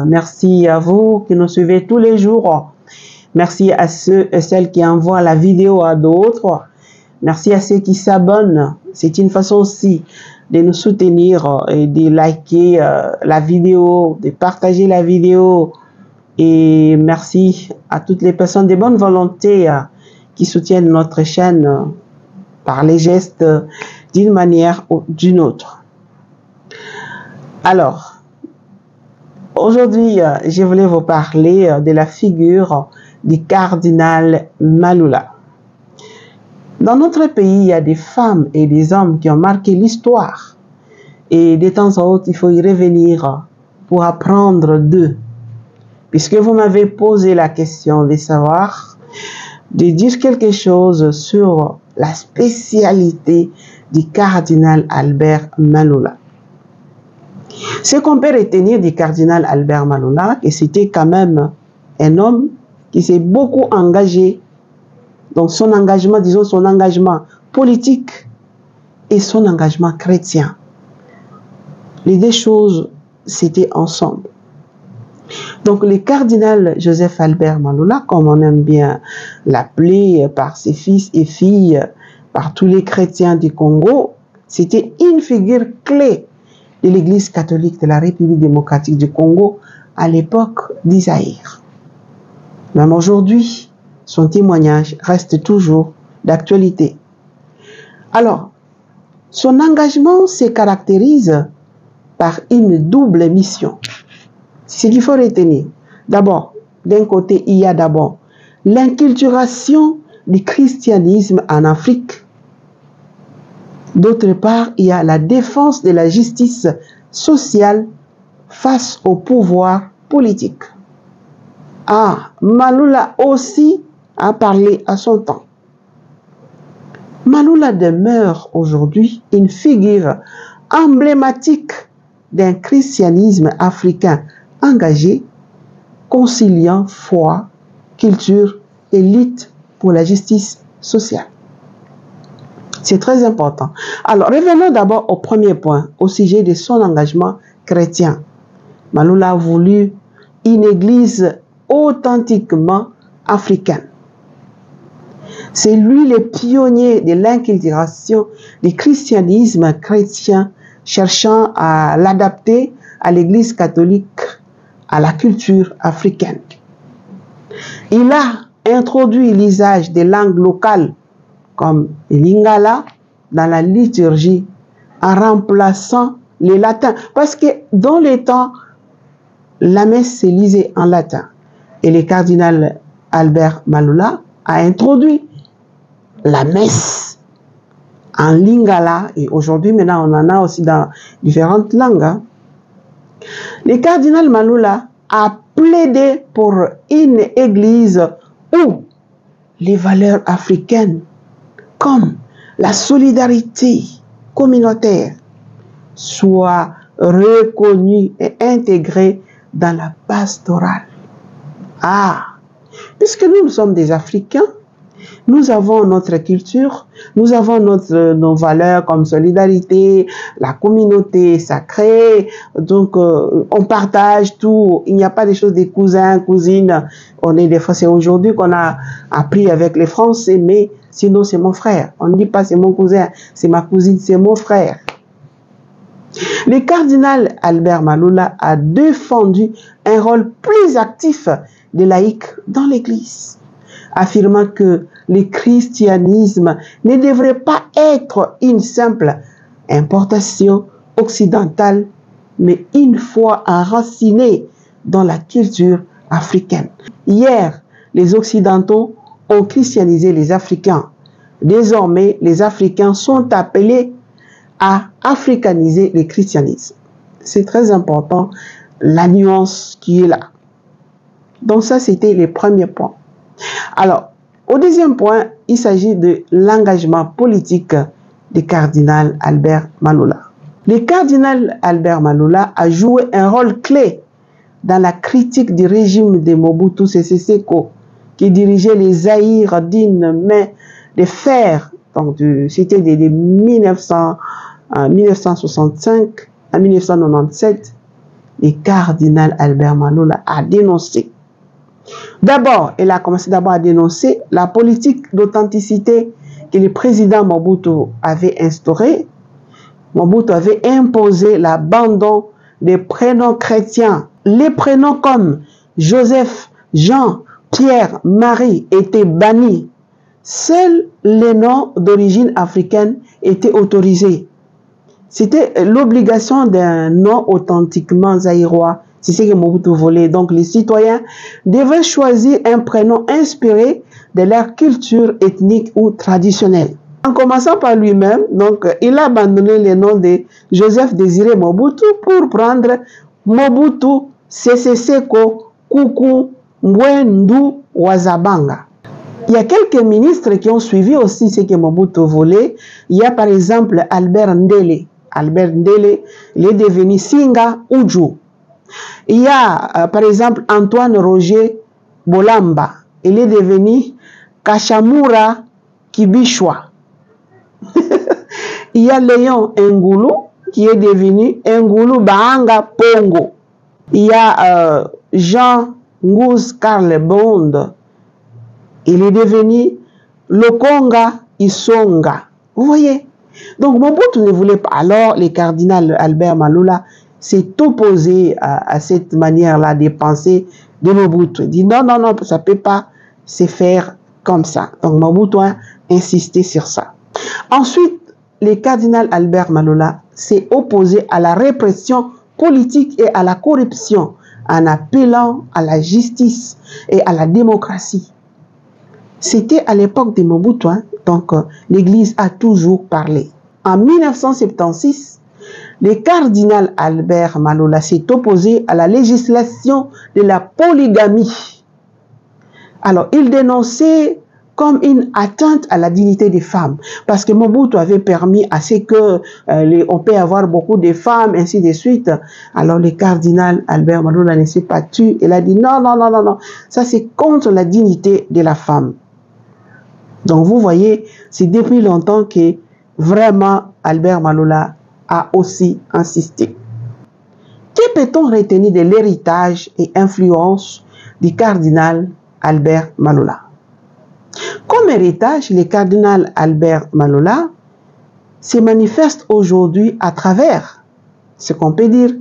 Merci à vous qui nous suivez tous les jours. Merci à ceux et celles qui envoient la vidéo à d'autres. Merci à ceux qui s'abonnent. C'est une façon aussi de nous soutenir et de liker la vidéo, de partager la vidéo. Et merci à toutes les personnes de bonne volonté qui soutiennent notre chaîne par les gestes d'une manière ou d'une autre. Alors, aujourd'hui, je voulais vous parler de la figure du cardinal Maloula. Dans notre pays, il y a des femmes et des hommes qui ont marqué l'histoire. Et de temps en temps, il faut y revenir pour apprendre d'eux. Puisque vous m'avez posé la question de savoir, de dire quelque chose sur la spécialité du cardinal Albert Maloula. Ce qu'on peut retenir du cardinal Albert Maloula, que c'était quand même un homme qui s'est beaucoup engagé dans son engagement, disons son engagement politique et son engagement chrétien. Les deux choses, c'était ensemble. Donc le cardinal Joseph Albert Maloula, comme on aime bien l'appeler par ses fils et filles, par tous les chrétiens du Congo, c'était une figure clé de l'Église catholique de la République démocratique du Congo à l'époque d'Isaïr. Même aujourd'hui, son témoignage reste toujours d'actualité. Alors, son engagement se caractérise par une double mission. C'est ce qu'il faut retenir. D'abord, d'un côté, il y a d'abord l'inculturation du christianisme en Afrique. D'autre part, il y a la défense de la justice sociale face au pouvoir politique. Maloula aussi a parlé à son temps. Maloula demeure aujourd'hui une figure emblématique d'un christianisme africain engagé, conciliant foi, culture et lutte pour la justice sociale. C'est très important. Alors, revenons d'abord au premier point, au sujet de son engagement chrétien. Maloula a voulu une église authentiquement africaine. C'est lui le pionnier de l'inculturation du christianisme chrétien, cherchant à l'adapter à l'église catholique, à la culture africaine. Il a introduit l'usage des langues locales comme le lingala dans la liturgie en remplaçant le latin. Parce que dans les temps, la messe se lisait en latin. Et le cardinal Albert Maloula a introduit la messe en lingala. Et aujourd'hui, maintenant, on en a aussi dans différentes langues. Le cardinal Maloula a plaidé pour une église où les valeurs africaines, comme la solidarité communautaire, soient reconnues et intégrées dans la pastorale. Puisque nous sommes des Africains, nous avons notre culture, nous avons nos valeurs comme solidarité, la communauté sacrée, donc on partage tout, il n'y a pas des choses des cousins, cousines, on est des fois, c'est aujourd'hui qu'on a appris avec les Français, mais sinon c'est mon frère, on ne dit pas c'est mon cousin, c'est ma cousine, c'est mon frère. Le cardinal Albert Maloula a défendu un rôle plus actif des laïcs dans l'Église, affirmant que le christianisme ne devrait pas être une simple importation occidentale, mais une foi enracinée dans la culture africaine. Hier, les Occidentaux ont christianisé les Africains. Désormais, les Africains sont appelés à africaniser le christianisme. C'est très important, la nuance qui est là. Donc ça, c'était le premier point. Alors, au deuxième point, il s'agit de l'engagement politique du cardinal Albert Maloula. Le cardinal Albert Maloula a joué un rôle clé dans la critique du régime de Mobutu Sese Seko, qui dirigeait les Zaïre d'une main de fer. Donc, c'était de 1965 à 1997. le cardinal Albert Maloula a dénoncé. D'abord, il a commencé d'abord à dénoncer la politique d'authenticité que le président Mobutu avait instaurée. Mobutu avait imposé l'abandon des prénoms chrétiens. Les prénoms comme Joseph, Jean, Pierre, Marie étaient bannis. Seuls les noms d'origine africaine étaient autorisés. C'était l'obligation d'un nom authentiquement zaïrois. C'est ce que Mobutu voulait. Donc les citoyens devaient choisir un prénom inspiré de leur culture ethnique ou traditionnelle. En commençant par lui-même, donc il a abandonné le nom de Joseph Désiré Mobutu pour prendre Mobutu Sese Seko Kuku Mwendu Wazabanga. Il y a quelques ministres qui ont suivi aussi ce que Mobutu voulait. Il y a par exemple Albert Ndele. Albert Ndele, il est devenu Singa Uju. Il y a par exemple Antoine Roger Bolamba. Il est devenu Kashamura Kibishwa. Il y a Léon Ngoulou qui est devenu Ngoulou Bahanga Pongo. Il y a Jean Ngouz Karl Bond. Il est devenu Lokonga Isonga. Vous voyez? Donc Mobutu ne voulait pas. Alors le cardinal Albert Maloula s'est opposé à cette manière-là de penser de Mobutu. Il dit non, non, non, ça ne peut pas se faire comme ça. Donc Mobutu a insisté sur ça. Ensuite, le cardinal Albert Maloula s'est opposé à la répression politique et à la corruption en appelant à la justice et à la démocratie. C'était à l'époque de Mobutu, donc l'Église a toujours parlé. En 1976, le cardinal Albert Maloula s'est opposé à la législation de la polygamie. Alors, il dénonçait comme une atteinte à la dignité des femmes, parce que Mobutu avait permis à ce que on peut avoir beaucoup de femmes, ainsi de suite. Alors le cardinal Albert Maloula ne s'est pas tué. Il a dit non, non, non, non, non, ça c'est contre la dignité de la femme. Donc vous voyez, c'est depuis longtemps que vraiment Albert Maloula a aussi insisté. Que peut-on retenir de l'héritage et influence du cardinal Albert Maloula? Comme héritage, le cardinal Albert Maloula se manifeste aujourd'hui à travers, ce qu'on peut dire,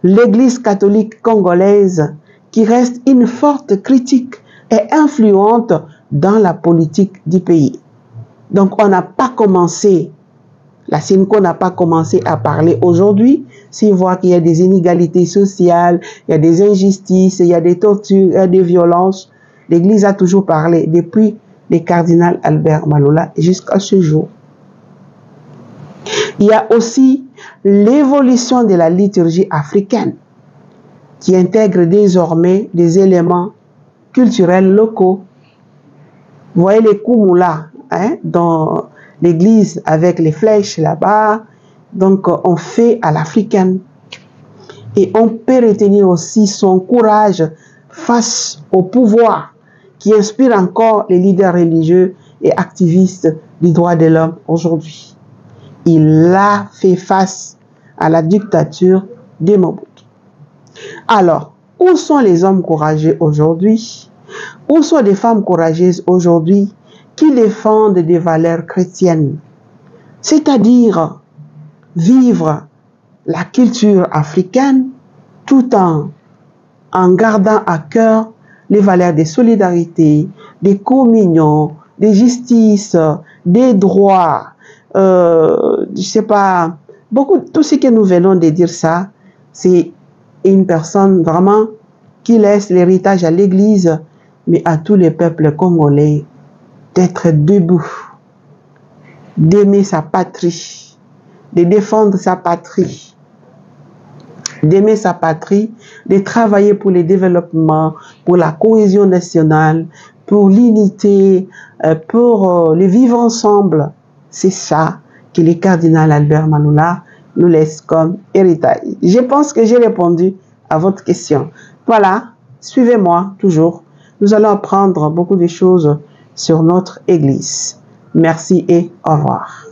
l'Église catholique congolaise qui reste une forte critique et influente dans la politique du pays. Donc on n'a pas commencé, la SENCO n'a pas commencé à parler aujourd'hui. S'il voit qu'il y a des inégalités sociales, il y a des injustices, il y a des tortures, il y a des violences, l'Église a toujours parlé depuis le cardinal Albert Maloula jusqu'à ce jour. Il y a aussi l'évolution de la liturgie africaine qui intègre désormais des éléments culturels locaux. Vous voyez les Kumula dans l'église avec les flèches là-bas. Donc on fait à l'africaine. Et on peut retenir aussi son courage face au pouvoir qui inspire encore les leaders religieux et activistes du droit de l'homme aujourd'hui. Il a fait face à la dictature de Mobutu. Alors, où sont les hommes courageux aujourd'hui? Où sont les femmes courageuses aujourd'hui qui défendent des valeurs chrétiennes? C'est-à-dire vivre la culture africaine tout en gardant à cœur les valeurs de solidarité, de communion, de justice, des droits, je sais pas, tout ce que nous venons de dire ça, c'est une personne vraiment qui laisse l'héritage à l'Église, mais à tous les peuples congolais, d'être debout, d'aimer sa patrie, de défendre sa patrie, d'aimer sa patrie, de travailler pour le développement, pour la cohésion nationale, pour l'unité, pour le vivre ensemble. C'est ça que le cardinal Albert Maloula nous laisse comme héritage. Je pense que j'ai répondu à votre question. Voilà, suivez-moi toujours. Nous allons apprendre beaucoup de choses sur notre Église. Merci et au revoir.